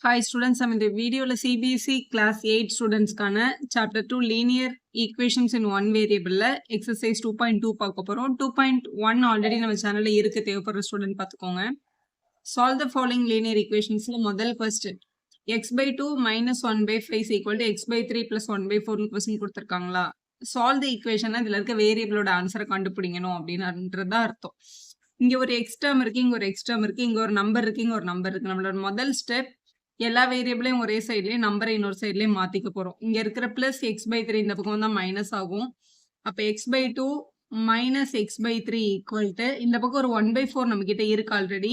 Hi students, I'm in the video CBSE class 8 students chapter 2 linear equations in one variable exercise 2.2 பார்க்க போறோம். 2.1 already நம்ம சேனல்ல இருக்கு, தேவைப்படுற ஸ்டூடெண்ட் பார்த்துக்கோங்க. Solve the following linear equations. முதல் question, x by 2 minus 1 by 5 is equal to x by 3 plus 1 by 4 question கொடுத்திருக்காங்களா? Solve the equation, இதுல இருக்க வேரியபிளோட ஆன்சரை கண்டுபிடிக்கணும் அப்படின்றதா அர்த்தம். இங்க ஒரு x term இருக்கு, இங்க ஒரு x term இருக்கு, இங்க ஒரு நம்பர் இருக்கு, இங்க ஒரு நம்பர் இருக்கு. நம்மளோட முதல் ஸ்டெப் எல்லா வேரியபிளையும் ஒரே சைட்லயும் நம்பரை இன்னொரு சைட்லயும் மாத்திக்க போறோம். இங்க இருக்கிற பிளஸ் எக்ஸ் பை 3 இந்த பக்கம் தான் மைனஸ் ஆகும். அப்ப X by 2 minus X by 3 equal to இந்த பக்கம் ஒரு 1/4 நம்ம கிட்ட இருக்கு ஆல்ரெடி.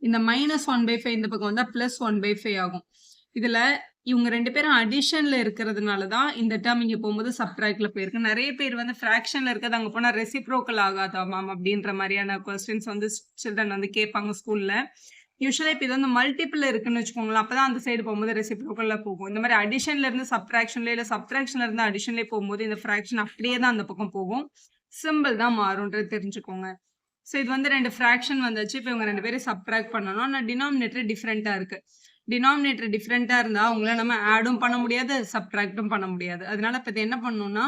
இந்த மைனஸ் 1/5 இந்த பக்கம் வந்தா பிளஸ் 1/5 ஆகும். இதுல இவங்க ரெண்டு பேரும் அடிஷன்ல இருக்கிறதுனாலதான் இந்த டேர்ம் இங்க போகும்போது சப்ட்ராக்ட்ல போயிருக்கு. நிறைய பேர் வந்து ஃபிராக்ஷன்ல இருக்கிறது அங்க போனா ரெசிப்ரோக்கல் ஆகாதா மேம் அப்படின்ற மாதிரியான கொஸ்டின்ஸ் வந்து சில்ட்ரன் வந்து கேட்பாங்க ஸ்கூல்ல. யூஸ்வலா இப்போ இது வந்து மல்டிபிள் இருக்குன்னு வச்சுக்கோங்களேன், அப்பதான் அந்த சைடு போகும்போது ரெசிப்ரோக்கல்ல போகும். இந்த மாதிரி அடிஷன்ல இருந்து சப்ட்ராக்ஷன்ல இல்ல சப்ட்ராக்ஷன்ல இருந்து அடிஷன்லேயே போகும்போது இந்த ஃபிராக்ஷன் அப்படியே தான் அந்த பக்கம் போகும், சிம்பிள் தான் மாறும்ன்றது தெரிஞ்சுக்கோங்க. ஸோ இது வந்து ரெண்டு ஃபிராக்ஷன் வந்துச்சு, இப்போ இவங்க ரெண்டு பேரும் சப்ட்ராக்ட் பண்ணணும். ஆனால் டினாமினேட்டர் டிஃப்ரெண்டா இருக்கு. டினாமினேட்டர் டிஃப்ரெண்டா இருந்தா அவங்கள நம்ம ஆடும் பண்ண முடியாது, சப்ட்ராக்டும் பண்ண முடியாது. அதனால இப்போ என்ன பண்ணணும்னா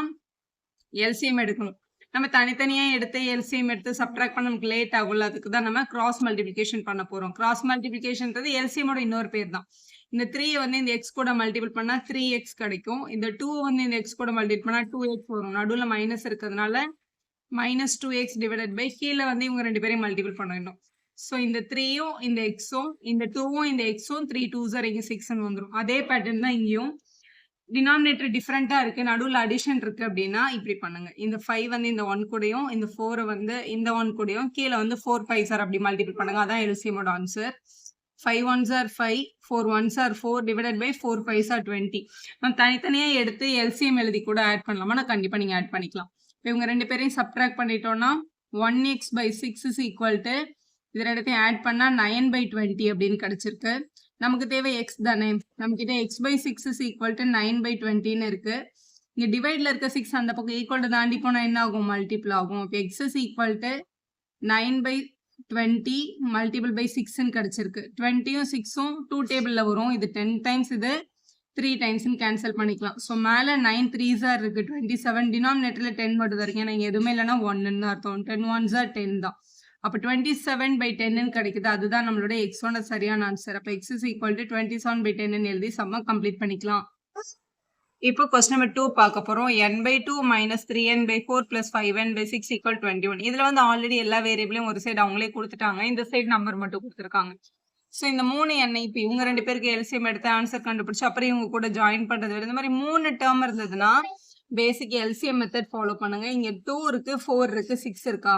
எல்சிஎம் எடுக்கணும். நம்ம தனித்தனியா எடுத்து எல்சிஎம் எடுத்து சப்ட்ராக்ட் பண்ண நமக்கு லேட் ஆகும்ல, அதுக்கு தான் நம்ம கிராஸ் மல்டிபிளிகேஷன் பண்ண போறோம். கிராஸ் மல்டிபிளிகேஷன்ன்றது எல்சிஎமோட இன்னொரு பேர் தான். இந்த 3 வந்து இந்த எக்ஸ் கூட மல்டிபிள் பண்ணா 3x கிடைக்கும். இந்த 2 வந்து இந்த எக்ஸ் கூட மல்டிபிள் பண்ணா 2x வரும். நடுவுல மைனஸ் இருக்கிறதுனால மைனஸ் 2x டிவைடட் பை கீழே வந்து இவங்க ரெண்டு பேரையும் மல்டிபிள் பண்ணிடணும். ஸோ இந்த 3யும் இந்த எக்ஸும் இந்த 2வும் இந்த எக்ஸும் 3 2s are 6 வந்துடும். அதே பேட்டர்ன் தான் இங்கேயும். டினாமினேட்டர் டிஃப்ரெண்டா இருக்கு, நடுவில் அடிஷன் இருக்கு அப்படின்னா இப்படி பண்ணுங்க. இந்த 5 வந்து இந்த 1 கூடயும் இந்த 4 வந்து இந்த 1 கூடயும் கீழே வந்து 4 5s are அப்படி மல்டிபிள் பண்ணுங்க. அதான் எல்சிஎமோட answer. 5 1s are 5, 4 1s are 4 divided by 4 5s are 20. நம்ம தனித்தனியா எடுத்து எல்சிஎம் எழுதி கூட ஆட் பண்ணலாமா? நான் கண்டிப்பா நீங்க ஆட் பண்ணிக்கலாம். இப்போ இவங்க ரெண்டு பேரையும் சப்ட்ராக்ட் பண்ணிட்டோம்னா 1x by 6 is equal to இது ரெண்டுத்தையும் ஆட் பண்ணா 9 by 20 அப்படின்னு கிடைச்சிருக்கு. நமக்கு தேவை x தானே, நம்ம கிட்ட x by 6 is equal to 9 by 20 இருக்கு. இங்க டிவைட்ல இருக்க 6 அந்த பக்கம் ஈக்குவல் டு தாண்டி போனா என்ன ஆகும்? மல்டிபிள் ஆகும். இப்போ x is equal to 9 by 20 multiple by 6 கிடைச்சிருக்கு. 20யும் 6ம் 2 டேபிள்ல வரும். இது 10 டைம்ஸ், இது 3 டைம்ஸ் கேன்சல் பண்ணிக்கலாம். ஸோ மேல 9 3s are இருக்கு 27, டினாமினேட்டர்ல 10 மட்டும் தான் இருக்கு. ஏன்னா இங்க எதுவுமே இல்லைன்னா 1ன்னு அர்த்தம். 10 1s are 10 தான். அப்போ 27 by 10 கிடைக்குது. அதுதான் நம்மளோட எக்ஸோட சரியான ஆன்சர். அப்போ x is equal to 27 by 10 எழுதி சம்ம கம்ப்ளீட் பண்ணிக்கலாம். இப்போ கொஸ்டின் நம்பர் 2 பார்க்க போறோம். n by 2 minus 3n by 4 plus 5n by 6 equal 21. இதுல வந்து ஆல்ரெடி எல்லா வேரியபிளையும் ஒரு சைடு அவங்களே கொடுத்துட்டாங்க, இந்த சைடு நம்பர் மட்டும் கொடுத்துருக்காங்க. ஸோ இந்த 3 எண்ணெய் இப்போ இவங்க ரெண்டு பேருக்கு எல்சிஎம் எடுத்து ஆன்சர் கண்டுபிடிச்சு அப்புறம் இவங்க கூட ஜாயின் பண்றது விட இந்த மாதிரி 3 டேர்ம் இருந்ததுன்னா பேசிக் எல்சிஎம் மெத்தட் ஃபாலோ பண்ணுங்க. இங்க 2 இருக்கு, 4 இருக்கு, 6 இருக்கா?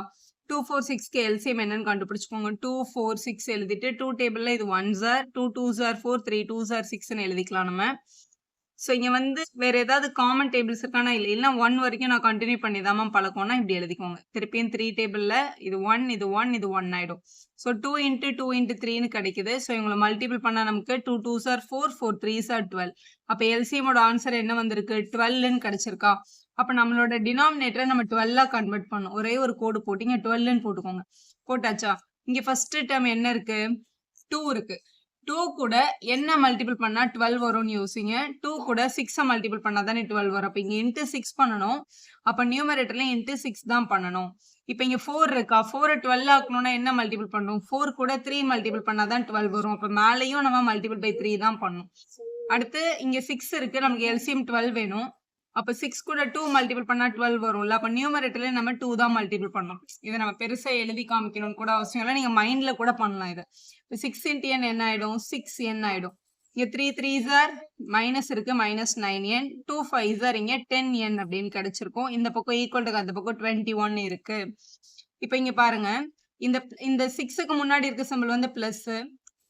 2 4 6க்கு எல்சிஎம் என்னன்னு கண்டுபிடிச்சுக்கோங்க. 2 4 6 எழுதிட்டு 2 டேபிள்ல இது 1s are 2 2s are 4 3 2s are 6ன்னு எழுதிக்கலாம் நம்ம. ஸோ இங்க வந்து வேற ஏதாவது காமன் டேபிள்ஸ் இருக்கானா? இல்லை 1 வரைக்கும் நான் கண்டினியூ பண்ணி தான் பழக்கம்னா இப்படி எழுதிக்கோங்க. திருப்பியும் 3 டேபிள்ல இது 1 இது 1 இது 1 ஆயிடும். ஸோ 2 × 2 × 3ன்னு கிடைக்குது. ஸோ இவங்களை மல்டிபிள் பண்ணா நமக்கு 2 2s are 4 4 3s are 12. அப்போ எல்சிஎமோட ஆன்சர் என்ன வந்திருக்கு? 12ன்னு கிடைச்சிருக்கா? அப்ப நம்மளோட டினாமினேட்டரை நம்ம 12 கன்வெர்ட் பண்ணோம். ஒரே ஒரு கோடு போட்டு இங்க 12ன்னு போட்டுக்கோங்க. போட்டாச்சா? இங்க ஃபர்ஸ்ட் டேர்ம் என்ன இருக்கு? 2 இருக்கு. 2 கூட என்ன மல்டிபிள் பண்ணா 12 வரும்னு யோசிங்க. 2 கூட 6 மல்டிபிள் பண்ணா தானே 12 வரும். அப்ப இங்க இன்ட்டு 6 பண்ணணும். அப்ப நியூமரேட்டர்ல இன்ட்டு 6 தான் பண்ணணும். இப்ப இங்க 4 இருக்கா? 4 12 ஆக்கணும்னா என்ன மல்டிபிள் பண்ணணும்? 4 கூட 3 மல்டிபிள் பண்ணாதான் 12 வரும். அப்ப மேலையும் நம்ம மல்டிபிள் பை 3 தான் பண்ணணும். அடுத்து இங்க 6 இருக்கு, நமக்கு எல்சிஎம் 12 வேணும். அப்ப 6 கூட 2 மல்டிபிள் பண்ணா 12 வரும்ல. அப்ப நியூமரேட்டர்ல நம்ம 2 தான் மல்டிபிள் பண்ணணும். இதை நம்ம பெருசா எழுதி காமிக்கணும்னு கூட அவசியம் இல்லை, நீங்க மைண்ட்ல கூட பண்ணலாம் இதை. 6 × n என்ன ஆயிடும்? 6n ஆயிடும். இங்க 3 3s are மைனஸ் இருக்கு, மைனஸ் 9n. 2 5s are இங்க 10n அப்படின்னு கிடைச்சிருக்கும். இந்த பக்கம் ஈக்குவல் டு அந்த பக்கம் 21 இருக்கு. இப்ப இங்க பாருங்க, இந்த 6க்கு முன்னாடி இருக்க சிம்பிள் வந்து பிளஸ்,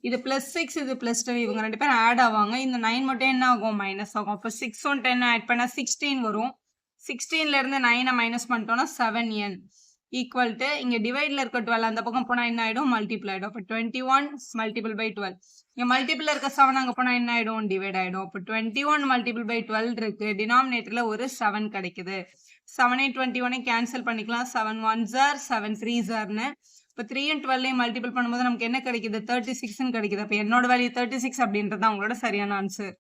இது +6 இது +2, இவங்க ரெண்டு பேரும் ஆட் ஆவாங்க. இந்த 9 மட்டும் என்ன ஆகும்? மைனஸ் ஆகும். அப்போ 6 10 ஆட் பண்ணா 16 வரும். 16ல இருந்து 9 மைனஸ் பண்ணிட்டோம்னா 7n ஈக்குவல் டு இங்க டிவைட்ல இருக்க 12 அந்த பக்கம் போனா என்ன ஆயிடும்? மல்டிபிள் ஆயிடும். அப்போ 21 மல்டிபிள் பை 12. இங்க மல்டிபிள் இருக்க 7 அங்க போனா என்ன ஆயிடும்? டிவைட் ஆயிடும். அப்போ 21 மல்டிபிள் பை 12 இருக்கு. டினாமினேட்டர்ல ஒரு 7 கிடைக்குது. 7 21 கேன்சல் பண்ணிக்கலாம். 7 1s are 7 3s are. இப்போ 3 and 12 மல்டிபிள் பண்ணும்போது நமக்கு என்ன கிடைக்குது 36 கிடைக்குது. அப்போ என்னோட வேல்யூ 36 அப்படின்றது தான் உங்களோட சரியான ஆன்சர்.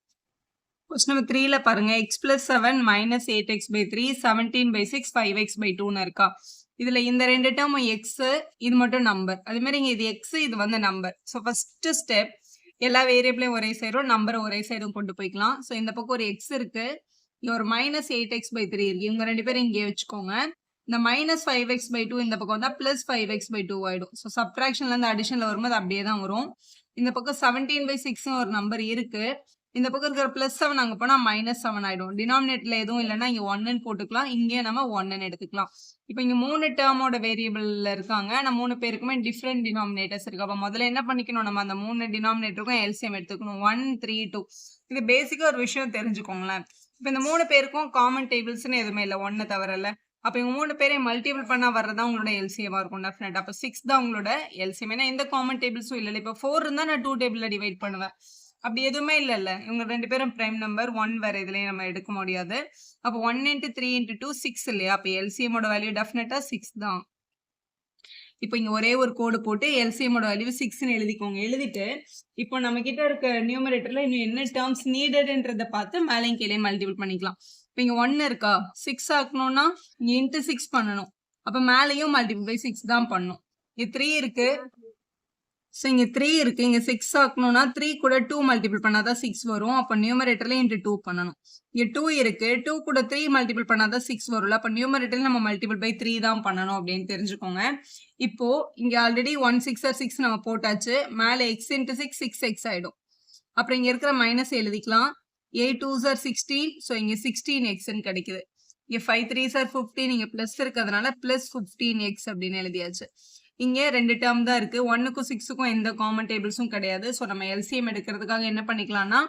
கொஸ்டின் நம்பர் 3ல பாருங்க x plus 7 minus 8x by 3 17 by 6 5x by 2ன்னு இருக்கா. இதுல இந்த ரெண்டு டேர்ம் x இது மட்டும் நம்பர், அதே மாதிரி இங்க இது x இது வந்து நம்பர். ஸோ ஃபர்ஸ்ட் ஸ்டெப் எல்லா வேரியபிளையும் ஒரே சைடும் நம்பரை ஒரே சைடும் கொண்டு போய்க்கலாம். ஸோ இந்த பக்கம் ஒரு x இருக்கு, இங்க ஒரு மைனஸ் 8x by 3 இருக்கு. இவங்க ரெண்டு பேரும் இங்கே வச்சுக்கோங்க. இந்த மைனஸ் 5x by 2 இந்த பக்கம் வந்தா பிளஸ் 5x by 2 ஆயிடும். ஸோ சப்ட்ராக்ஷன்ல இருந்து அடிஷன்ல வரும்போது அப்படியே தான் வரும். இந்த பக்கம் 17 by 6 ஒரு நம்பர் இருக்கு, இந்த பக்கம் இருக்கிற பிளஸ் 7 அங்க போனா மைனஸ் 7 ஆயிடும். டினாமினேட்டர்ல எதுவும் இல்லைன்னா இங்க 1ன்னு போட்டுக்கலாம், இங்கே நம்ம 1ன்னு எடுத்துக்கலாம். இப்போ இங்க 3 டேர்மோட வேரியபிள்ல இருக்காங்க, நம்ம 3 பேருக்குமே டிஃப்ரெண்ட் டினாமினேட்டர்ஸ் இருக்கு. அப்ப முதல்ல என்ன பண்ணிக்கணும், நம்ம அந்த 3 டினாமினேட்டருக்கும் எல்சிஎம் எடுத்துக்கணும். 1 3 2 இது பேசிக்கா ஒரு விஷயம் தெரிஞ்சுக்கோங்களேன். இப்போ இந்த 3 பேருக்கும் காமன் டேபிள்ஸ்னு எதுவுமே இல்லை, 1 தவிரல. அப்ப இவங்க 3 பேரையும் மல்டிபிள் பண்ணா வர்றதா உங்களோட எல்சிஎமா இருக்கும் டெஃபினட். அப்ப 6 தான் உங்களோட எல்சிஎம். ஏன்னா எந்த காமன் டேபிள்ஸும் இல்லை. இப்போ 4 இருந்தா நான் 2 டேபிள்ல டிவைட் பண்ணுவேன், அப்படி எதுவுமே இல்லைல்ல. இவங்க ரெண்டு பேரும் பிரைம் நம்பர், 1 வேற இதுலயும் நம்ம எடுக்க முடியாது. அப்போ 1 × 3 × 2 6 இல்லையா, அப்போ எல்சிஎமோட வேல்யூ டெஃபினட்டா 6 தான். இப்போ இங்க ஒரே ஒரு கோடு போட்டு எல்சிஎமோட வேல்யூ 6ன்னு எழுதிக்கோங்க. எழுதிட்டு இப்போ நம்ம கிட்ட இருக்க நியூமரேட்டர்ல இன்னும் என்ன டேர்ம்ஸ் நீடட்ன்றதை பார்த்து மேலையும் கீழே மல்டிபிள் பண்ணிக்கலாம். இப்போ இங்க 1 இருக்கா, 6 ஆக்கணும்னா இங்க இன்ட்டு 6 பண்ணணும். அப்ப மேலையும் மல்டிபிள் பை 6 தான் பண்ணும். இங்க 3 இருக்கு, ஸோ இங்க 3 இருக்கு, இங்க 6 ஆக்கணும்னா 3 கூட 2 மல்டிபிள் பண்ணாதான் 6 வரும். அப்ப நியூமரேட்டர்ல இன்ட்டு 2 பண்ணணும். இங்க 2 இருக்கு, 2 கூட 3 மல்டிபிள் பண்ணாதான் 6 வரும்ல. அப்ப நியூமரேட்டர்ல நம்ம மல்டிபிள் பை 3 தான் பண்ணணும் அப்படின்னு தெரிஞ்சுக்கோங்க. இப்போ இங்க ஆல்ரெடி 1 6 or 6 நம்ம போட்டாச்சு, மேல x × 6 6x ஆயிடும். அப்புறம் இங்க இருக்கிற மைனஸ் எழுதிக்கலாம். 8 2s are 16, ஸோ இங்க 16xன்னு கிடைக்குது. இங்க 5 3s are 15, இங்க பிளஸ் இருக்கிறதுனால பிளஸ் 15x அப்படின்னு எழுதியாச்சு. இங்கே ரெண்டு டேர்ம் தான் இருக்கு, 1க்கும் 6க்கும் எந்த காமன் டேபிள்ஸும் கிடையாது. ஸோ நம்ம எல்சிஎம் எடுக்கிறதுக்காக என்ன பண்ணிக்கலாம்னா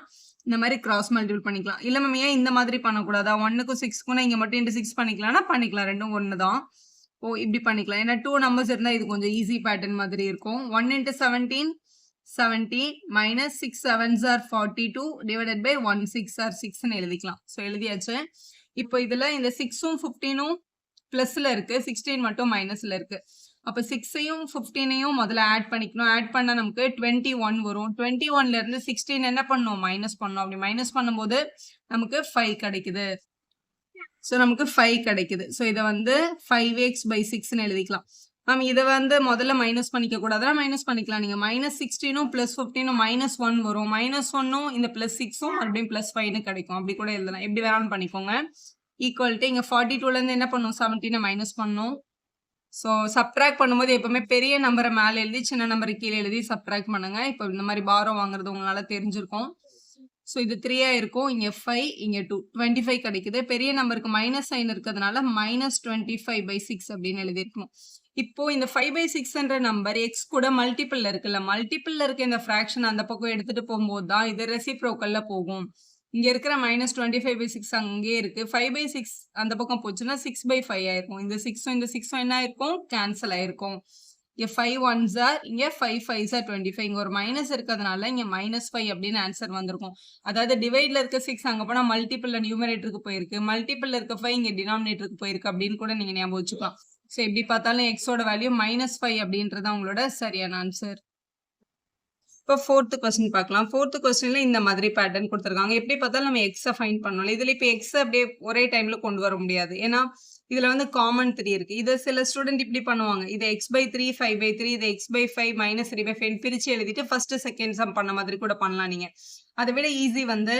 இந்த மாதிரி கிராஸ் மல்டிபிள் பண்ணிக்கலாம். இல்லை நம்ம ஏன் இந்த மாதிரி பண்ணக்கூடாதா, 1க்கும் 6க்கும் இங்கே மட்டும் இன்ட்டு 6 பண்ணிக்கலாம்னா பண்ணிக்கலாம், ரெண்டும் ஒன்று தான். ஓ இப்படி பண்ணிக்கலாம், ஏன்னா 2 நம்பர்ஸ் இருந்தால் இது கொஞ்சம் ஈஸி பேட்டர்ன் மாதிரி இருக்கும். 1 × 17 70 minus 6 7s are 42 divided by 1 6 are 6ன்னு எழுதிக்கலாம். ஸோ எழுதியாச்சு. இப்போ இதுல இந்த 6ம் 15ம் பிளஸ்ல இருக்கு, 16 மட்டும் மைனஸ்ல இருக்கு. அப்ப 6ஐயும் 15ஐயும் முதல்ல ஆட் பண்ணிக்கணும். ஆட் பண்ணா நமக்கு 21 வரும். 21ல இருந்து 16 என்ன பண்ணும், மைனஸ் பண்ணும். அப்படி மைனஸ் பண்ணும்போது நமக்கு 5 கிடைக்குது. ஸோ நமக்கு 5 கிடைக்குது. ஸோ இதை வந்து 5x by 6ன்னு எழுதிக்கலாம். மேம் இதை வந்து முதல்ல மைனஸ் பண்ணிக்க கூடாதுன்னா மைனஸ் பண்ணிக்கலாம். நீங்க மைனஸ் 16ம் பிளஸ் 15ம் மைனஸ் 1 வரும். மைனஸ் 1ம் இந்த பிளஸ் 6ம் மறுபடியும் பிளஸ் 5ன்னு கிடைக்கும். அப்படி கூட எழுதலாம், எப்படி வேணாலும் பண்ணிக்கோங்க. ஈக்குவல் டு இங்க 42ல இருந்து என்ன பண்ணும், 17 மைனஸ் பண்ணும். ஸோ சப்ட்ராக்ட் பண்ணும்போது எப்பவுமே பெரிய நம்பரை மேலே எழுதி சின்ன நம்பரை கீழே எழுதி சப்ட்ராக்ட் பண்ணுங்க. இப்போ இந்த மாதிரி பாரோ வாங்குறது உங்களால தெரிஞ்சிருக்கும். ஸோ இது 3 இருக்கும், இங்க 5 இங்க 2 25 கிடைக்குது. பெரிய நம்பருக்கு மைனஸ் சைன் இருக்கிறதுனால மைனஸ் 25 by 6 அப்படின்னு எழுதியிருக்கணும். இப்போ இந்த 5 by 6ன்ற நம்பர் எக்ஸ் கூட மல்டிபிள்ல இருக்குல்ல, மல்டிபிள்ல இருக்க இந்த ஃபிராக்ஷன் அந்த பக்கம் எடுத்துட்டு போகும்போது தான் இது ரெசிப்ரோக்கல்ல போகும். இங்க இருக்கிற மைனஸ் 25 by 6 அங்கே இருக்கு. 5 by 6 அந்த பக்கம் போச்சுன்னா 6 by 5 ஆயிருக்கும். இந்த 6ம் இந்த 6ம் என்ன ஆயிருக்கும், கேன்சல் ஆயிருக்கும். இங்க 5 1s are, இங்க 5 5s are 25. இங்க ஒரு மைனஸ் இருக்கிறதுனால இங்க -5 அப்படின்னு ஆன்சர் வந்திருக்கும். அதாவது டிவைட்ல இருக்க 6 அங்க போனா மல்டிபிள்ல நியூமரேட்டருக்கு போயிருக்கு, மல்டிபிள்ல இருக்க 5 இங்க டினாமினேட்டருக்கு போயிருக்கு அப்படின்னு கூட நீங்க ஞாபகம் வச்சுக்கலாம். ஸோ எப்படி பார்த்தாலும் எக்ஸோட வேல்யூ -5 அப்படின்றது உங்களோட சரியான ஆன்சர். இப்போ 4th கொஸ்டின் பார்க்கலாம். 4th கொஸ்டின்ல இந்த மாதிரி பேட்டர்ன் கொடுத்துருக்காங்க. எப்படி பார்த்தாலும் நம்ம எக்ஸை ஃபைண்ட் பண்ணணும். இதுல இப்போ எக்ஸ் அப்படியே ஒரே டைம்ல கொண்டு வர முடியாது, ஏன்னா இதுல வந்து காமன் 3 இருக்கு. இது சில ஸ்டூடெண்ட் இப்படி பண்ணுவாங்க, இது x/3 5/3 இது x/5 -3/5 பிரிச்சு எழுதிட்டு ஃபர்ஸ்ட் செகண்ட் சம் பண்ண மாதிரி கூட பண்ணலாம். நீங்க அதை விட ஈஸி வந்து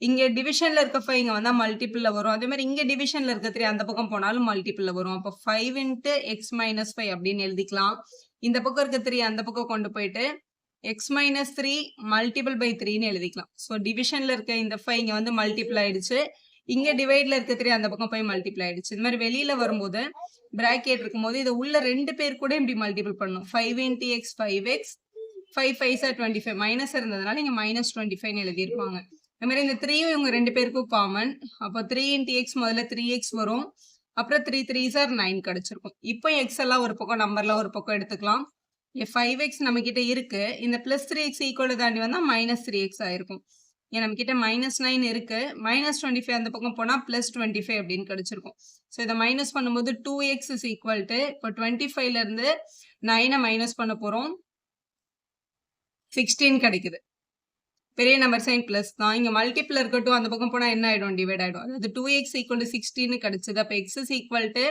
இங்க டிவிஷன்ல இருக்க 5 இங்க வந்தா மல்டிபிள்ல வரும். அதே மாதிரி இங்க டிவிஷன்ல இருக்க 3 அந்த பக்கம் போனாலும் மல்டிபிள்ல வரும். அப்போ 5 × x - 5 அப்படின்னு எழுதிக்கலாம். இந்த பக்கம் இருக்க 3 அந்த பக்கம் கொண்டு போயிட்டு x - 3 மல்டிபிள் பை 3ன்னு எழுதிக்கலாம். ஸோ டிவிஷன்ல இருக்க இந்த 5 இங்க வந்து மல்டிபிள் ஆயிடுச்சு, இங்க டிவைட்ல இருக்க 3 அந்த பக்கம் போய் மல்டிபிள் ஆயிடுச்சு. இந்த மாதிரி வெளியில வரும்போது பிராக்கெட் இருக்கும்போது இதை உள்ள 2 பேர் கூட இப்படி மல்டிபிள் பண்ணணும். 5 × x 5x 5 5s are 25 minus இருந்ததுனால இங்க -25ன்னு எழுதியிருப்பாங்க. அது மாதிரி இந்த 3யும் இவங்க 2 பேருக்கும் காமன். அப்போ 3 × x முதல்ல 3x வரும், அப்புறம் 3 3s are 9 கிடைச்சிருக்கும். இப்போ x எல்லாம் ஒரு பக்கம் நம்பர்ல ஒரு பக்கம் எடுத்துக்கலாம். 5x நம்ம கிட்ட இருக்கு, இந்த பிளஸ் 3x ஈக்குவல் தாண்டி வந்தா -3x ஆயிருக்கும். ஏன் நம்ம கிட்ட -9 இருக்கு, -25 அந்த பக்கம் போனா +25 அப்படின்னு கிடைச்சிருக்கும். ஸோ இதை மைனஸ் பண்ணும்போது 2x is equal to இப்போ 25ல இருந்து 9 மைனஸ் பண்ண போறோம் 16 கிடைக்குது. பெரிய நம்பர் சைன் பிளஸ் தான். இங்க மல்டிபிள் இருக்கட்டும், அந்த பக்கம் போனா என்ன ஆயிடும்? டிவைட் ஆயிடும். அதாவது 2x = 16 கிடைச்சது. அப்ப x is equal to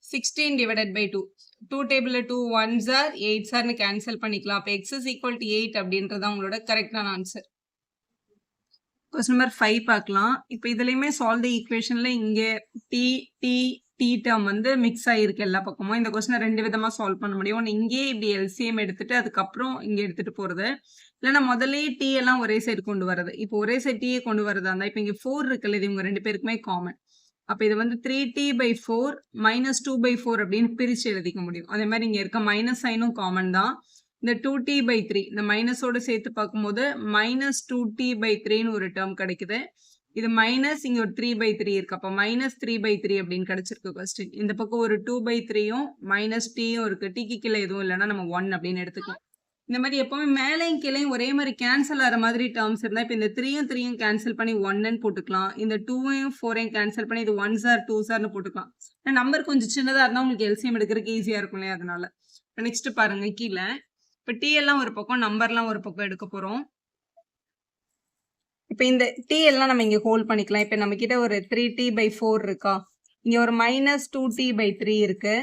16 divided by 2. 2 டேபிள்ல 2 1s are 8s are cancel பண்ணிக்கலாம். அப்ப x is equal to 8 அப்படின்றது உங்களோட கரெக்டான ஆன்சர். கொஸ்டின் நம்பர் 5 பார்க்கலாம். இப்போ இதுலயுமே சால்வ் தி ஈக்குவேஷன்ல இங்க டி டேர்ம் வந்து மிக்ஸ் ஆயிருக்கு எல்லா பக்கமும். இந்த கொஸ்டினை 2 விதமா சால்வ் பண்ண முடியும். ஒன்று இங்கேயே இப்படி எல்சிஎம் எடுத்துட்டு அதுக்கப்புறம் இங்க எடுத்துட்டு போறது, இல்லைன்னா முதல்லயே டி எல்லாம் ஒரே சைடு கொண்டு வரது. இப்போ ஒரே சைடு டீயை கொண்டு வரதா இருந்தா இப்போ இங்க 4 இருக்குல்ல, இது இவங்க 2 பேருக்குமே காமன். அப்ப இது வந்து 3t/4 -2/4 அப்படின்னு பிரிச்சு எழுதிக்க முடியும். அதே மாதிரி இங்க இருக்க மைனஸ் சைனும் காமன் தான். இந்த 2t/3 இந்த மைனஸோட சேர்த்து பார்க்கும்போது -2t/3ன்னு ஒரு டேர்ம் கிடைக்குது. இது மைனஸ் இங்க ஒரு 3/3 இருக்கு. அப்ப -3/3 அப்படின்னு கிடைச்சிருக்கு கொஸ்டின். இந்த பக்கம் ஒரு 2/3யும் மைனஸ் டீயும் இருக்கு. டீக்கு கீழே எதுவும் இல்லைன்னா நம்ம 1 அப்படின்னு எடுத்துக்கலாம். இந்த மாதிரி எப்பவுமே மேலையும் கீழையும் ஒரே மாதிரி கேன்சல் ஆகிற மாதிரி டேர்ம்ஸ் இருந்தால் இப்போ இந்த 3யும் கேன்சல் பண்ணி 1ன்னு போட்டுக்கலாம். இந்த 2யும் 4யும் கேன்சல் பண்ணி இது 1s are 2s are போட்டுக்கலாம். நம்பர் கொஞ்சம் சின்னதாக இருந்தால் உங்களுக்கு எல்சிஎம் எடுக்கிறதுக்கு ஈஸியாக இருக்கும் இல்லையா, அதனால. இப்போ நெக்ஸ்ட் பாருங்க கீழே. இப்போ டி எல்லாம் ஒரு பக்கம், நம்பர்லாம் ஒரு பக்கம் எடுக்க போகிறோம். இப்போ இந்த டி எல்லாம் நம்ம இங்கே ஹோல்ட் பண்ணிக்கலாம். இப்போ நம்ம கிட்ட ஒரு 3t/4 இருக்கா, இங்கே ஒரு -2t/3 இருக்கு.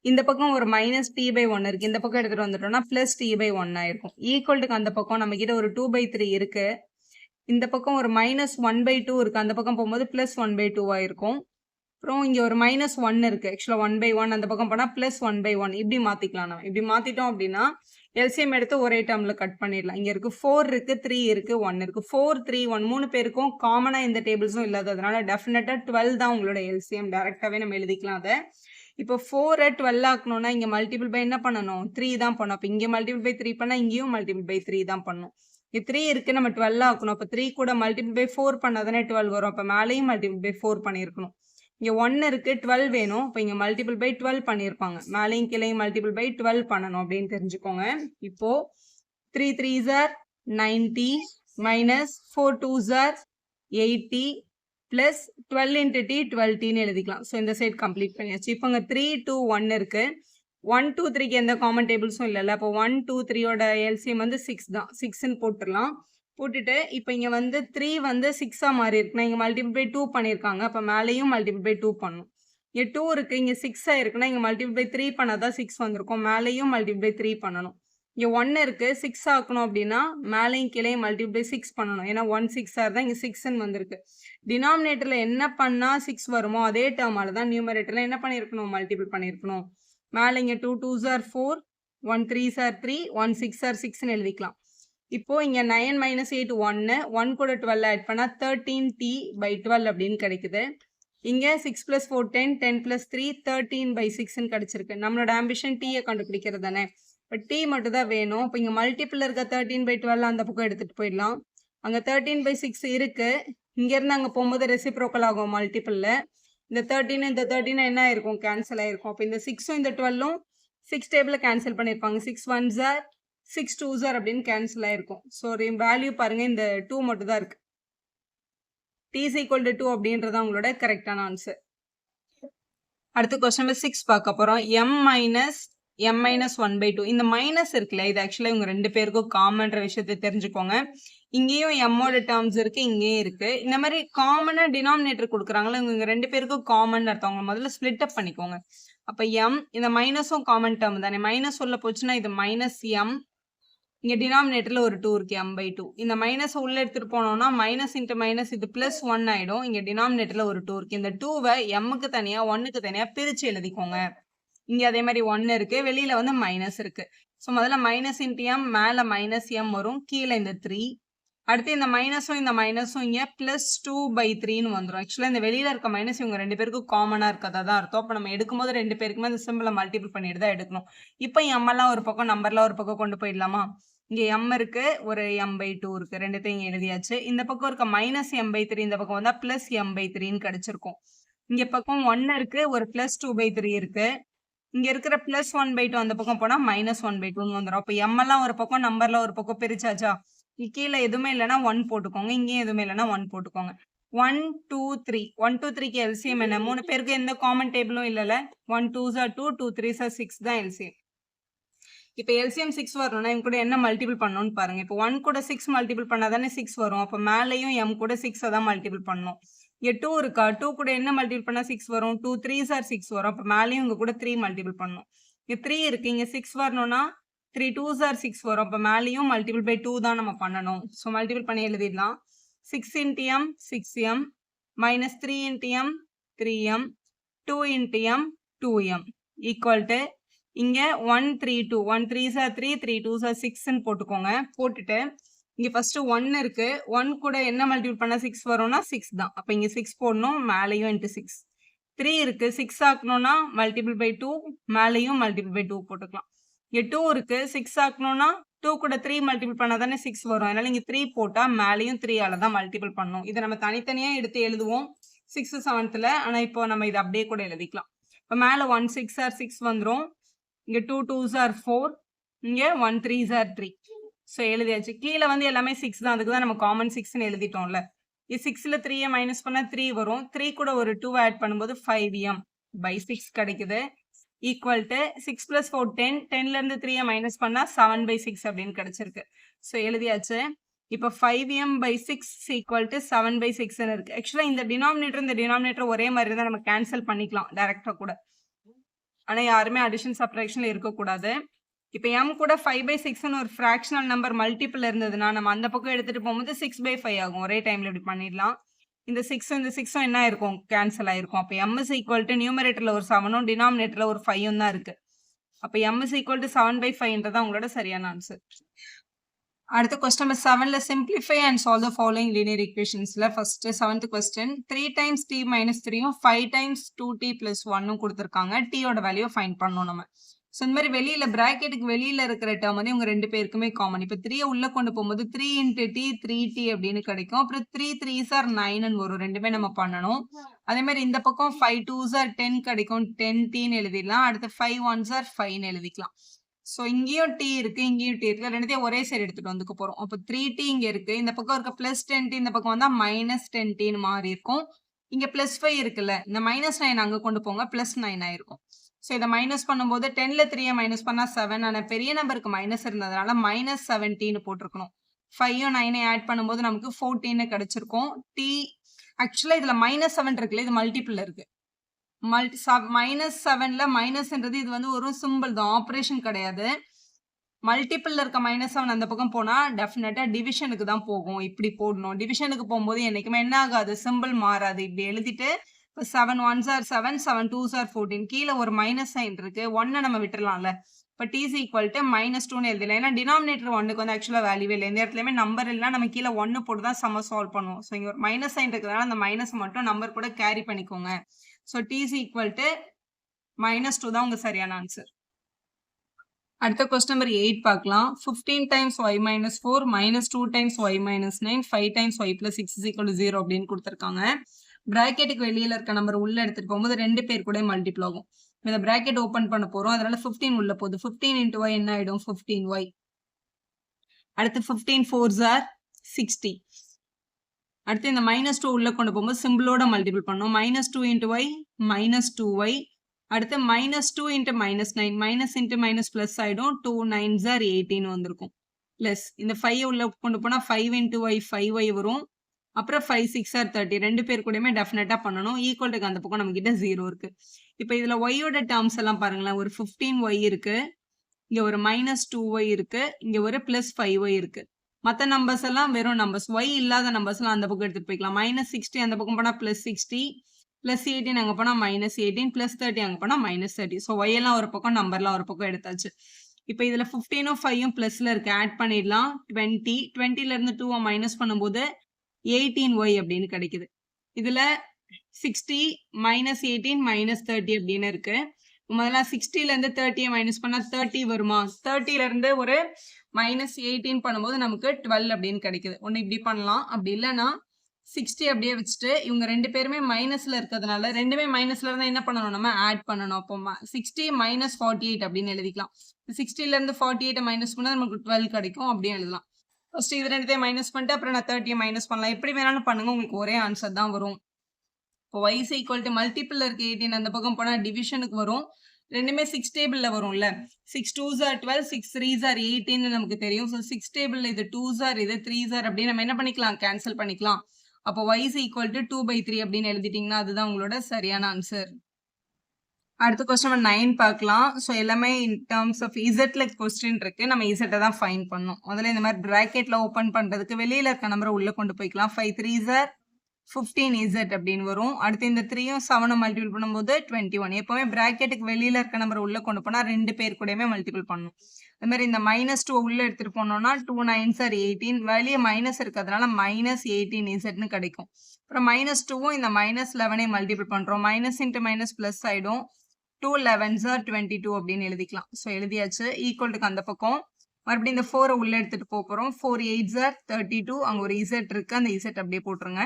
இந்த பக்கம் ஒரு -t/1 இருக்கு. இந்த பக்கம் எடுத்துட்டு வந்துட்டோம்னா +t/1 ஆயிருக்கும். ஈக்குவல்ட்டுக்கு அந்த பக்கம் நம்ம கிட்ட ஒரு 2/3 இருக்கு. இந்த பக்கம் ஒரு -1/2 இருக்கு. அந்த பக்கம் போகும்போது +1/2 ஆயிருக்கும். அப்புறம் இங்க ஒரு -1 இருக்கு. ஆக்சுவலா 1/1 அந்த பக்கம் போனா +1/1 இப்படி மாத்திக்கலாம். நம்ம இப்படி மாத்திட்டோம் அப்படின்னா எல்சிஎம் எடுத்து ஒரே டேர்ம்ல கட் பண்ணிடலாம். இங்க இருக்கு 4 இருக்கு, 3 இருக்கு, 1 இருக்கு. 4 3 1 3 பேருக்கும் காமனா இந்த டேபிள்ஸும் இல்லாததுனால டெஃபினட்டா 12 தான் உங்களோட எல்சிஎம். டைரக்டாவே நம்ம எழுதிக்கலாம் அதை. இப்போ 4 12 ஆக்கணும்னா இங்க மல்டிபிள் பை என்ன பண்ணணும்? 3 தான் பண்ணணும். அப்போ இங்க மல்டிபிள் பை 3 பண்ணா இங்கேயும் மல்டிபிள் பை 3 தான் பண்ணணும். இங்க 3 இருக்கு, நம்ம 12 ஆக்கணும். அப்போ 3 கூட மல்டிபிள் பை 4 பண்ணாதானே 12 வரும். அப்போ மேலேயும் மல்டிபிள் பை 4 பண்ணியிருக்கணும். இங்க 1 இருக்கு, 12 வேணும். இப்போ இங்க மல்டிபிள் பை 12 பண்ணியிருப்பாங்க. மேலேயும் கீழேயும் மல்டிபிள் பை 12 பண்ணணும் அப்படின்னு தெரிஞ்சுக்கோங்க. இப்போ 3 3s are 90 -4 2s are 80 plus 12 into t 12tன்னு எழுதிக்கலாம். ஸோ இந்த சைட் கம்ப்ளீட் பண்ணியாச்சு. இப்போ இங்கே 3 2 1 இருக்கு. 1 2 3க்கு எந்த காமன் டேபிள்ஸும் இல்லைல்ல. அப்போ 1 2 3யோட எல்சிஎம் வந்து 6 தான். 6ன்னு போட்டுடலாம். போட்டுட்டு இப்போ இங்கே வந்து 3 வந்து 6ஆக மாறி இருக்குன்னா இங்கே மல்டிபிள் பை 2 பண்ணியிருக்காங்க. அப்போ மேலேயும் மல்டிபிள் பை 2 பண்ணணும். இங்கே 2 இருக்குது, இங்கே 6 இருக்குன்னா இங்கே மல்டிபிள் பை 3 பண்ணால் தான் 6 வந்திருக்கும். மேலேயும் மல்டிபிள் பை 3 பண்ணணும். இங்கே 1 இருக்குது, 6 ஆக்கணும் அப்படின்னா மேலேயும் கீழேயும் மல்டிபிள் பை 6 பண்ணணும். ஏன்னா 1 6 தான், இங்கே 6ன்னு வந்திருக்கு. டினாமினேட்டரில் என்ன பண்ணால் 6 வருமோ அதே டேர்மால தான் நியூமரேட்டரில் என்ன பண்ணியிருக்கணும்? மல்டிபிள் பண்ணியிருக்கணும். மேலே இங்கே 2 2s are 4 1 3s are 3 1 6 are 6ன்னு எழுதிக்கலாம். இப்போ இங்கே 9 - 8 1 கூட 12 ஆட் பண்ணால் 13t/12 அப்படின்னு கிடைக்குது. இங்கே 6 + 4 10 10 + 3 13/6ன்னு கிடைச்சிருக்கு. நம்மளோட ஆம்பிஷன் டீயை கண்டுபிடிக்கிறது தானே. இப்போ டி மட்டும் தான் வேணும். இப்போ இங்கே மல்டிபிள் இருக்க 13/12 அந்த பக்கம் எடுத்துகிட்டு போயிடலாம். அங்கே 13/6 இருக்கு. இங்கேருந்து அங்கே போகும்போது ரெசிப்ரோக்கல் ஆகும் மல்டிபிளில். இந்த 13 இந்த 13 என்ன ஆயிருக்கும்? கேன்சல் ஆயிருக்கும். அப்போ இந்த 6ம் இந்த 12ம் 6 டேபிளில் கேன்சல் பண்ணியிருப்பாங்க. 6 1s are 6 2s are அப்படின்னு கேன்சல் ஆயிருக்கும். ஸோ வேல்யூ பாருங்க, இந்த 2 மட்டும் தான் இருக்கு. t is equal to 2 அப்படின்றது உங்களோட கரெக்டான ஆன்சர். அடுத்து கொஸ்டின் நம்பர் 6 பார்க்க போறோம். m - 1/2 இந்த மைனஸ் இருக்குல்ல, இது ஆக்சுவலா இவங்க 2 பேருக்கும் காமன்ற விஷயத்தை தெரிஞ்சுக்கோங்க. இங்கேயும் எம்மோட டேர்ம்ஸ் இருக்கு, இங்கேயும் இருக்கு. இந்த மாதிரி காமனா டினாமினேட்டர் கொடுக்குறாங்களா, இவங்க 2 பேருக்கும் காமன் அர்த்தம். அவங்க முதல்ல ஸ்பிளிட் அப் பண்ணிக்கோங்க. அப்ப m இந்த மைனஸும் காமன் டேர்ம் தானே. மைனஸ் உள்ள போச்சுன்னா இது -m. இங்க டினாமினேட்டர்ல ஒரு 2 இருக்கு, m/2. இந்த மைனஸ் உள்ள எடுத்துட்டு போனோம்னா மைனஸ் இன்ட்டு மைனஸ் இது +1 ஆயிடும். இங்க டினாமினேட்டர்ல ஒரு 2 இருக்கு. இந்த 2வை m-க்கு தனியா 1க்கு தனியா பிரிச்சு எழுதிக்கோங்க. இங்க அதே மாதிரி 1 இருக்கு, வெளியில வந்து மைனஸ் இருக்கு. ஸோ முதல்ல -m மேல -m வரும், கீழே இந்த 3. அடுத்து இந்த மைனஸும் இங்க +2/3ன்னு வந்துடும். ஆக்சுவலா இந்த வெளியில இருக்க மைனஸ் இவங்க 2 பேருக்கும் காமனா இருக்கதா தான் அர்த்தம். அப்போ நம்ம எடுக்கும்போது 2 பேருக்குமே அந்த சிம்பிளை மல்டிபிள் பண்ணிட்டு தான் எடுக்கணும். இப்போ எல்லாம் ஒரு பக்கம், நம்பர்லாம் ஒரு பக்கம் கொண்டு போயிடலாமா? இங்க m இருக்கு, ஒரு m/2 இருக்கு. ரெண்டுத்தையும் எழுதியாச்சு. இந்த பக்கம் இருக்க -m/3 இந்த பக்கம் வந்தா +m/3ன்னு கிடைச்சிருக்கும். இங்க பக்கம் 1 இருக்கு, ஒரு +2/3 இருக்கு. இங்க இருக்கிற +1/2 அந்த பக்கம் போனா -1/2ன்னு வந்துடும். அப்போ எல்லாம் ஒரு பக்கம், நம்பர்லாம் ஒரு பக்கம் பிரிச்சாச்சா? கீழே எதுவுமே இல்லைன்னா 1 போட்டுக்கோங்க, இங்கேயும் எதுவுமே இல்லைன்னா 1 போட்டுக்கோங்க. 1 2 3 1 2 3க்கு எல்சிஎம் என்ன? 3 பேருக்கு எந்த காமன் டேபிளும் இல்லைல்ல. 1 2s are 2 2 3s are 6 தான் எல்சிஎம். இப்போ எல்சிஎம் 6 வரணும்னா இவங்க கூட என்ன மல்டிபிள் பண்ணணும்னு பாருங்க. இப்போ 1 கூட 6 மல்டிபிள் பண்ணாதானே 6 வரும். அப்போ மேலேயும் m கூட 6 தான் மல்டிபிள் பண்ணணும். இங்க 2 இருக்கா, 2 கூட என்ன மல்டிபிள் பண்ணா 6 வரும், 2 3s are 6 வரும். அப்போ மேலேயும் இங்க கூட 3 மல்டிபிள் பண்ணணும். இங்க 3 இருக்கு, இங்க 6 வரணும்னா 3 2s are 6 வரும். அப்போ மேலேயும் மல்டிபிள் பை 2 தான் நம்ம பண்ணணும். ஸோ மல்டிபிள் பண்ணி எழுதிடலாம். 6 into m 6m minus 3 into m 3m 2 into m 2m equal to இங்க 1 3 2 1 3s are 3 3 2s are 6 போட்டுக்கோங்க. போட்டுட்டு இங்க ஃபர்ஸ்ட் 1 இருக்கு, 1 கூட என்ன மல்டிபிள் பண்ணா 6 வரும்னா 6 தான். அப்ப இங்க 6 போடணும், மேலேயும் இன்டு 6. 3 இருக்கு, 6 ஆக்கணும்னா மல்டிபிள் பை 2, மேலேயும் மல்டிபிள் பை 2 போட்டுக்கலாம். இங்க 2 இருக்கு, 6 ஆக்கணும்னா 2 கூட 3 மல்டிபிள் பண்ணா தானே 6 வரும். அதனால இங்க 3 போட்டா மேலேயும் 3 ஆல தான் மல்டிபிள் பண்ணணும். இதை நம்ம தனித்தனியா எடுத்து எழுதுவோம் 6 7th. ஆனா இப்போ நம்ம இதை அப்படியே கூட எழுதிக்கலாம். இப்போ மேல 1 6 are 6 வந்துரும், இங்க 2 2s are 4, இங்க 1 3s are 3. ஸோ எழுதியாச்சு. கீழே வந்து எல்லாமே 6 தான், அதுக்கு தான் நம்ம காமன் 6ன்னு எழுதிட்டோம்ல. இது 6ல 3 மைனஸ் பண்ணா 3 வரும், 3 கூட ஒரு 2 ஆட் பண்ணும்போது 5m by 6 கிடைக்குது. ஈக்குவல் டு 6 plus 4 10, 10ல இருந்து 3 மைனஸ் பண்ணா 7 by 6 அப்படின்னு கிடைச்சிருக்கு. ஸோ எழுதியாச்சு. இப்போ 5m by 6 equal to 7 by 6ன்னு இருக்கு. ஆக்சுவலா இந்த டினாமினேட்டர் ஒரே மாதிரி தான், நம்ம கேன்சல் பண்ணிக்கலாம் டைரக்டா கூட. ஆனா யாருமே அடிஷன் சப்ட்ராக்ஷன்ல இருக்கக்கூடாது. இப்போ m கூட 5 by 6ன்னு ஒரு ஃப்ராக்ஷனல் நம்பர் மல்டிபிள் இருந்ததுன்னா நம்ம அந்த பக்கம் எடுத்துட்டு போகும்போது 6 by 5 ஆகும். ஒரே டைம்ல இப்படி பண்ணிடலாம். இந்த 6 என்ன இருக்கும், கேன்சல் ஆயிருக்கும். அப்போ m is equal to நியூமரேட்டர்ல ஒரு 7ம் டினாமினேட்டர்ல ஒரு 5ம் தான் இருக்கு. அப்போ m is equal to 7 by 5ன்றதான் உங்களோட சரியான ஆன்சர். அடுத்த கொஸ்டின் நம்பர் 7ல simplify and solve the following linear ஈக்குவேஷன்ஸ்ல first 7th question 3 times t minus 3ம் 5 times 2t plus 1ம் கொடுத்துருக்காங்க. t ஓட வேல்யூ ஃபைண்ட் பண்ணணும் நம்ம. ஸோ இந்த மாதிரி வெளியில பிராக்கெட்டுக்கு வெளியில இருக்கிற டேர்ம் வந்து இவங்க ரெண்டு பேருக்குமே காமன். இப்போ 3 உள்ள கொண்டு போகும்போது 3 into t 3t அப்படின்னு கிடைக்கும். அப்புறம் 3 3s are 9ன்னு வரும். ரெண்டுமே நம்ம பண்ணணும். அதே மாதிரி இந்த பக்கம் 5 2s are 10 கிடைக்கும், 10tன்னு எழுதிடலாம். அடுத்து 5 1s are 5ன்னு எழுதிக்கலாம். ஸோ இங்கேயும் டி இருக்கு, இங்கேயும் டி இருக்கு, ரெண்டுத்தையும் ஒரே சைடு எடுத்துட்டு வந்துக்க போறோம். அப்போ 3t இங்க இருக்கு, இந்த பக்கம் இருக்க பிளஸ் 10t, இந்த பக்கம் வந்தா மைனஸ் 10tன்னு மாறி இருக்கும். இங்க பிளஸ் 5 இருக்குல்ல, இந்த மைனஸ் 9 அங்க கொண்டு போங்க, பிளஸ் 9 ஆயிருக்கும். ஸோ இதை மைனஸ் பண்ணும்போது 10ல 3 மைனஸ் பண்ணா 7, ஆனா பெரிய நம்பருக்கு மைனஸ் இருந்ததுனால மைனஸ் 17 போட்டிருக்கணும். 5ம் 9 ஆட் பண்ணும்போது நமக்கு 14 கிடைச்சிருக்கும். டி ஆக்சுவலா இதுல மைனஸ் 7 இருக்குல்ல, இது மல்டிபிள் இருக்கு. மைனஸ் 7ல மைனஸ்ன்றது இது வந்து ஒரு சிம்பிள் தான், ஆப்ரேஷன் கிடையாது. மல்டிபிள்ல இருக்க மைனஸ் 7 அந்த பக்கம் போனா டெஃபினட்டா டிவிஷனுக்கு தான் போகும். இப்படி போடணும். டிவிஷனுக்கு போகும்போது என்னைக்குமே என்ன ஆகாது, சிம்பிள் மாறாது. இப்படி எழுதிட்டு 7 1s are 7, 7 2s are 14. கீழே ஒரு மைனஸ் சைன் இருக்கு, 1 நம்ம விட்டுறலாம்ல. இப்போ t is equal to -2ன்னு எழுதலாம். ஏன்னா டினாமினேட்டர் 1க்கு வந்து ஆக்சுவலா வேல்யூவே இல்லை. எந்த இடத்துலயுமே நம்பர் இல்லைன்னா நம்ம கீழே 1 போட்டு தான் சம சால்வ் பண்ணுவோம். ஸோ இங்க ஒரு மைனஸ் சைன் இருக்கிறதுனால அந்த மைனஸ் மட்டும் நம்பர் கூட கேரி பண்ணிக்கோங்க. So t is equal to -2 தான் உங்க சரியான ஆன்சர். அடுத்த கொஸ்டின் நம்பர் 8 பார்க்கலாம். 15 times y minus 4 minus 2 times y minus 9 5 times y plus 6 is equal to 0 அப்படின்னு கொடுத்துருக்காங்க. பிராக்கெட்டுக்கு வெளியில இருக்க நம்பர் உள்ள எடுத்துட்டு போகும்போது ரெண்டு பேர் கூட மல்டிபிள் ஆகும். இந்த பிராக்கெட் ஓபன் பண்ண போறோம், அதனால 15 உள்ள போகுது. 15 into y என்ன ஆயிடும், 15y. அடுத்து 15 4s are 60. அடுத்து இந்த -2 உள்ள கொண்டு போகும்போது சிம்பிளோட மல்டிபிள் பண்ணோம். -2 into y -2y. அடுத்து -2 into -9 minus into minus plus ஆயிடும். 2 9s are 18 வந்திருக்கும். பிளஸ் இந்த 5 உள்ள கொண்டு போனா 5 into y 5y வரும். அப்புறம் 5 6 are 30. ரெண்டு பேர் கூடயுமே டெஃபினட்டா பண்ணணும். ஈக்குவல்ட்டுக்கு அந்த பக்கம் நம்ம கிட்ட 0 இருக்கு. இப்போ இதுல ஒய்யோட டேர்ம்ஸ் எல்லாம் பாருங்களேன். ஒரு 15y இருக்கு, இங்க ஒரு -2y இருக்கு, இங்க ஒரு +5y இருக்கு. மற்ற நம்பர்ஸ் எல்லாம் வெறும் நம்பர்ஸ். ஒய் இல்லாத நம்பர்ஸ் எல்லாம் அந்த பக்கம் எடுத்துட்டு போய்க்கலாம். -60 அந்த பக்கம் போனா +60, +18 அங்க போனா -18, +30 அங்க போனா -30. ஸோ ஒய் எல்லாம் ஒரு பக்கம், நம்பர்லாம் ஒரு பக்கம் எடுத்தாச்சு. இப்போ இதுல 15ம் 5ம் பிளஸ்ல இருக்கு, ஆட் பண்ணிடலாம். 20, 20ல இருந்து 2 மைனஸ் பண்ணும்போது 18y அப்படின்னு கிடைக்குது. இதுல 60 -18 -30 அப்படின்னு இருக்கு. முதல்ல 60ல இருந்து 30 மைனஸ் பண்ணா 30 வருமா, 30ல இருந்து ஒரு -18 பண்ணும்போது நமக்கு 12 அப்படின்னு கிடைக்குது. ஒன்னு இப்படி பண்ணலாம், அப்படி இல்லைன்னா 60 அப்படியே வச்சுட்டு இவங்க ரெண்டு பேருமே மைனஸ்ல இருக்கிறதுனால ரெண்டுமே மைனஸ்ல இருந்தா என்ன பண்ணணும், நம்ம ஆட் பண்ணணும். அப்போ 60 - 48 அப்படின்னு எழுதிக்கலாம். 60ல இருந்து 48 மைனஸ் பண்ணா நமக்கு 12 கிடைக்கும், அப்படியே எழுதலாம். ஃபர்ஸ்ட் இது ரெண்டுத்தையும் மைனஸ் பண்ணிட்டு அப்புறம் நான் 30 மைனஸ் பண்ணலாம். எப்படி வேணாலும் பண்ணுங்க, உங்களுக்கு ஒரே ஆன்சர் தான் வரும். இப்போ y is equal to multiple இருக்கு 18, அந்த பக்கம் போனா டிவிஷனுக்கு வரும். ரெண்டுமே 6 டேபிள்ல வரும்ல. 6 2s are 12, 6 3s are 18 நமக்கு தெரியும். ஸோ 6 டேபிள்ல இது 2s are இது 3s are அப்படின்னு நம்ம என்ன பண்ணிக்கலாம்? கேன்சல் பண்ணிக்கலாம். அப்போ y is equal to 2/3 அப்படின்னு எழுதிட்டீங்கன்னா அதுதான் உங்களோட சரியான ஆன்சர். அடுத்த கொஸ்டின் நம்ம 9 பார்க்கலாம். ஸோ எல்லாமே இன் டர்ம்ஸ் ஆஃப் இசட்ல கொஸ்டின் இருக்கு. நம்ம இசட்டை தான் ஃபைண்ட் பண்ணணும். முதல்ல இந்த மாதிரி பிராக்கெட்ல ஓப்பன் பண்றதுக்கு வெளியில இருக்க நம்பரை உள்ள கொண்டு போய்க்கலாம். 5 3s are 15z அப்படின்னு வரும். அடுத்து இந்த 3யும் 7 மல்டிபிள் பண்ணும்போது 21. எப்பவுமே பிராக்கெட்டுக்கு வெளியில இருக்க நம்பர் உள்ள கொண்டு போனா 2 பேர் கூடயுமே மல்டிபிள் பண்ணணும். அது மாதிரி இந்த -2 உள்ள எடுத்துட்டு போனோம்னா 2 9s are 18. வெளியே மைனஸ் இருக்கிறதுனால -18zன்னு கிடைக்கும். அப்புறம் -2வும் இந்த -11 மல்டிபிள் பண்றோம். மைனஸ் இன்ட்டு மைனஸ் பிளஸ் ஆயிடும். 2 11s are 22 அப்படின்னு எழுதிக்கலாம். ஸோ எழுதியாச்சு. ஈக்குவல்டுக்கு அந்த பக்கம் மறுபடியும் இந்த 4 உள்ள எடுத்துட்டு போறோம். 4 8s are 32. அங்க ஒரு z இருக்கு. அந்த z அப்படியே போட்டுருங்க.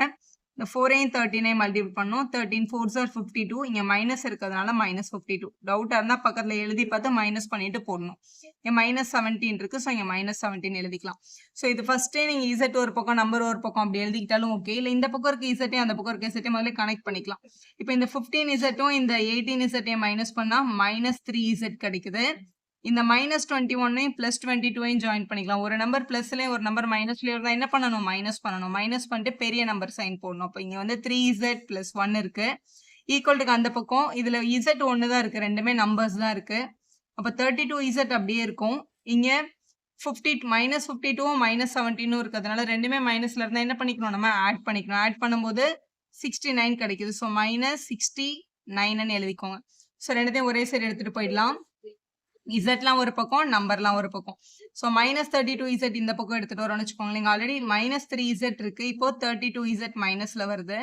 இந்த 4ஐயும் 13ஐயும் மல்டிபிள் பண்ணோம். 13 4s are 52. இங்க மைனஸ் இருக்கிறதுனால -52. டவுட்டா இருந்தா பக்கத்துல எழுதி பார்த்து மைனஸ் பண்ணிட்டு போடணும். இங்க -17 இருக்கு. ஸோ இங்க -17 எழுதிக்கலாம். ஸோ இது ஃபர்ஸ்டே நீங்க இசட் ஒரு பக்கம் நம்பர் ஒரு பக்கம் அப்படி எழுதிக்கிட்டாலும் ஓகே. இல்ல இந்த பக்கம் இருக்க இசட்டையும் அந்த பக்கம் இருக்க இசட்டையும் முதல்ல கனெக்ட் பண்ணிக்கலாம். இப்போ இந்த 15 இசட்டும் இந்த 18 இசட்டையும் மைனஸ் பண்ணா -3 இசட் கிடைக்குது. இந்த -21ஐயும் +22ஐயும் ஜாயின் பண்ணிக்கலாம். ஒரு நம்பர் பிளஸ்லயும் ஒரு நம்பர் மைனஸ்லயும் இருந்தா என்ன பண்ணணும்? மைனஸ் பண்ணணும். மைனஸ் பண்ணிட்டு பெரிய நம்பர் சைன் போடணும். அப்போ இங்க வந்து 3z + 1 இருக்கு. ஈக்குவல்டுக்கு அந்த பக்கம் இதுல z 1 தான் இருக்கு. ரெண்டுமே நம்பர்ஸ் தான் இருக்கு. அப்போ 32z அப்படியே இருக்கும். இங்க -52வும் -17ம் இருக்கிறதுனால ரெண்டுமே மைனஸ்ல இருந்தா என்ன பண்ணிக்கணும்? நம்ம ஆட் பண்ணிக்கணும். ஆட் பண்ணும்போது 69 கிடைக்குது. ஸோ -69ன்னு எழுதிக்கோங்க. ஸோ ரெண்டுத்தையும் ஒரே சைடு எடுத்துட்டு போயிடலாம். இசட்லாம் ஒரு பக்கம் நம்பர்லாம் ஒரு பக்கம். ஸோ -32z இந்த பக்கம் எடுத்துட்டு வரோம்னு வச்சுக்கோங்களேன். இங்கே ஆல்ரெடி -3z இருக்கு. இப்போ 32z மைனஸ்ல வருது.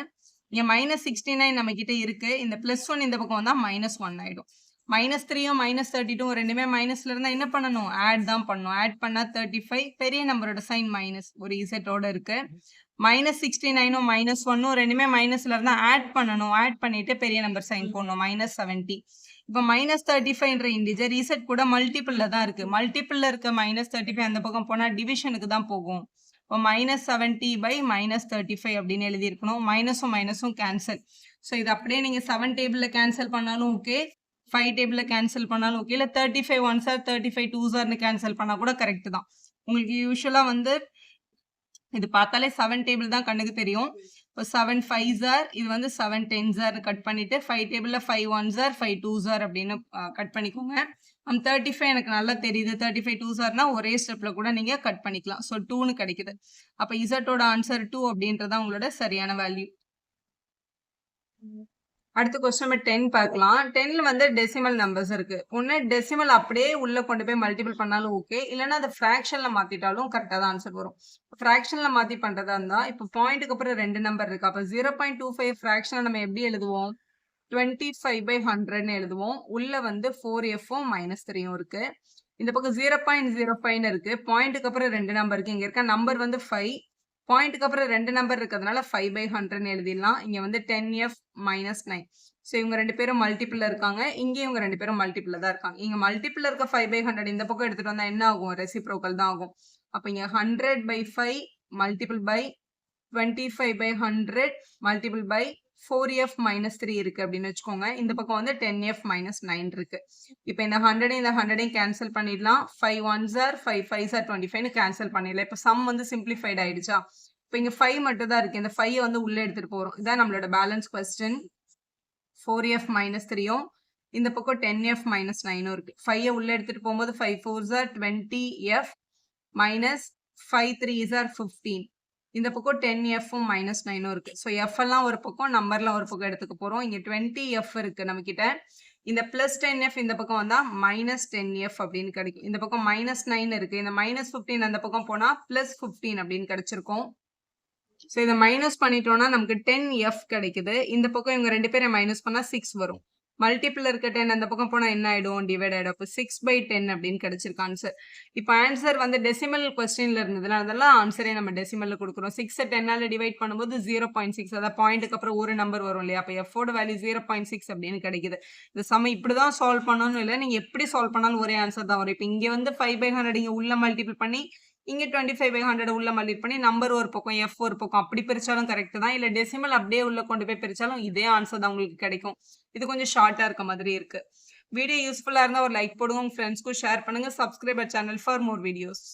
இங்கே -69 நம்ம கிட்ட இருக்கு. இந்த +1 இந்த பக்கம் வந்தா -1 ஆயிடும். -3யும் -32 ரெண்டுமே மைனஸ்ல இருந்தா என்ன பண்ணணும்? ஆட் தான் பண்ணணும். ஆட் பண்ணா 35. பெரிய நம்பரோட சைன் மைனஸ் ஒரு இசட்டோட இருக்கு. -69ம் -1ம் ரெண்டுமே மைனஸ்ல இருந்தா ஆட் பண்ணணும். ஆட் பண்ணிட்டு பெரிய நம்பர் சைன் போடணும். -70. இப்போ -35ன்ற இன்டிஜர் இசட் கூட மல்டிபிள்ல தான் இருக்கு. மல்டிபிள்ல இருக்க -35 அந்த பக்கம் போனா டிவிஷனுக்கு தான் போகும். இப்போ -70 by -35 அப்படின்னு எழுதியிருக்கணும். மைனஸும் மைனஸும் கேன்சல். ஸோ இது அப்படியே நீங்க 7 டேபிள்ல கேன்சல் பண்ணாலும் ஓகே, 5 டேபிள்ல கேன்சல் பண்ணாலும் ஓகே, இல்லை 35 1s are 35 2s are cancel பண்ணா கூட கரெக்ட் தான். உங்களுக்கு யூஸ்வலா வந்து இது பார்த்தாலே 7 டேபிள் தான் கண்ணுக்கு தெரியும். இப்போ 7 5s are, இது வந்து 7 10s are கட் பண்ணிட்டு 5 டேபிள்ல 5 1s are 5 2s are அப்படின்னு கட் பண்ணிக்கோங்க. 35 எனக்கு நல்லா தெரியுது. 35 2s areனா ஒரே ஸ்டெப்ல கூட நீங்க கட் பண்ணிக்கலாம். ஸோ 2ன்னு கிடைக்குது. அப்ப இசட்டோட ஆன்சர் 2 அப்படின்றதான் உங்களோட சரியான வேல்யூ. அடுத்த கொஸ்டின் நம்பர் 10 பார்க்கலாம். 10ல வந்து டெசிமல் நம்பர்ஸ் இருக்கு. ஒன்னு டெசிமல் அப்படியே உள்ள கொண்டு போய் மல்டிபிள் பண்ணாலும் ஓகே, இல்லைன்னா அதை ஃபிராக்ஷன்ல மாத்திட்டாலும் கரெக்டா தான் ஆன்சர் வரும். ஃபிராக்ஷன்ல மாத்தி பண்றதா இருந்தா இப்போ பாயிண்ட்டுக்கு அப்புறம் 2 நம்பர் இருக்கு. அப்ப 0.25 ஃபிராக்ஷன் நம்ம எப்படி எழுதுவோம்? 25/100ன்னு எழுதுவோம். உள்ள வந்து 4fம் -3யும் இருக்கு. இந்த பக்கம் 0.05 இருக்கு. பாயிண்ட்டுக்கு அப்புறம் 2 நம்பர் இருக்கு. இங்க இருக்க நம்பர் வந்து 5. பாயிண்ட்டுக்கு அப்புறம் 2 நம்பர் இருக்கிறதுனால 5/100ன்னு எழுதிடலாம். இங்க வந்து 10f - 9. ஸோ இவங்க 2 பேரும் மல்டிபிள்ல இருக்காங்க. இங்கே இவங்க 2 பேரும் மல்டிபிள்ல தான் இருக்காங்க. இங்க மல்டிபிள்ல இருக்க 5/100 இந்த பக்கம் எடுத்துட்டு வந்தா என்ன ஆகும்? ரெசிப்ரோக்கல் தான் ஆகும். அப்ப இங்க 100/5 multiple by 25/100 multiple by 4f - 3 இருக்கு அப்படின்னு வச்சுக்கோங்க. இந்த பக்கம் வந்து 10f - 9 இருக்கு. இப்போ இந்த 100 இந்த 100 கேன்சல் பண்ணிடலாம். 5 1s are 5 5s are 25ன்னு cancel பண்ணிடலாம். இப்போ சம் வந்து சிம்பிளிஃபைட் ஆயிடுச்சா? இப்போ இங்க 5 மட்டும் தான் இருக்கு. இந்த 5 வந்து உள்ள எடுத்துட்டு போறோம். இதான் நம்மளோட பேலன்ஸ் கொஸ்டின். 4f - 3யும் இந்த பக்கம் 10f - 9ம் இருக்கு. 5 உள்ள எடுத்துட்டு போகும்போது 5 4s are 20f minus 5 3s are 15. இந்த பக்கம் 10fம் -9ம் இருக்கு. ஸோ f எல்லாம் ஒரு பக்கம், நம்பர்லாம் ஒரு பக்கம் எடுத்துக்க போறோம். இங்க 20f இருக்கு நம்ம கிட்ட. இந்த +10f இந்த பக்கம் வந்தா -10f அப்படின்னு கிடைக்கும். இந்த பக்கம் -9 இருக்கு. இந்த -15 அந்த பக்கம் போனா +15 அப்படின்னு கிடைச்சிருக்கும். ஸோ இதை மைனஸ் பண்ணிட்டோம்னா நமக்கு 10f கிடைக்குது. இந்த பக்கம் இவங்க 2 பேரை மைனஸ் பண்ணா 6 வரும். மல்டிபிள் இருக்க 10 அந்த பக்கம் போனா என்ன ஆயிடும்? டிவைட் ஆயிடும். அப்போ 6/10 அப்படின்னு கிடைச்சிருக்கு ஆன்சர். இப்போ ஆன்சர் வந்து டெசிமல் கொஸ்டின்ல இருந்ததுல அதெல்லாம் ஆன்சரே நம்ம டெசிமல்ல கொடுக்குறோம். 6 10ஆல டிவைட் பண்ணும்போது 0.6, அதாவது பாயிண்ட்டுக்கு அப்புறம் ஒரு நம்பர் வரும் இல்லையா? அப்போ f ஓட வேல்யூ 0.6 அப்படின்னு கிடைக்குது. இந்த சம இப்படிதான் சால்வ் பண்ணணும் இல்லை, நீங்க எப்படி சால்வ் பண்ணாலும் ஒரே ஆன்சர் தான் வரும். இப்போ இங்க வந்து 5/100 இங்க உள்ள மல்டிபிள் பண்ணி இங்க 25/100 உள்ள மல்டிபிள் பண்ணி நம்பர் ஒரு பக்கம் f ஒரு பக்கம் அப்படி பிரிச்சாலும் கரெக்ட் தான். இல்ல டெசிமல் அப்படியே உள்ள கொண்டு போய் பிரிச்சாலும் இதே ஆன்சர் தான் உங்களுக்கு கிடைக்கும். இது கொஞ்சம் ஷார்ட்டா இருக்க மாதிரி இருக்கு. வீடியோ யூஸ்ஃபுல்லா இருந்தா ஒரு லைக் போடுங்க. உங்க ஃப்ரெண்ட்ஸ்க்கும் ஷேர் பண்ணுங்க. Subscribe our channel for more videos.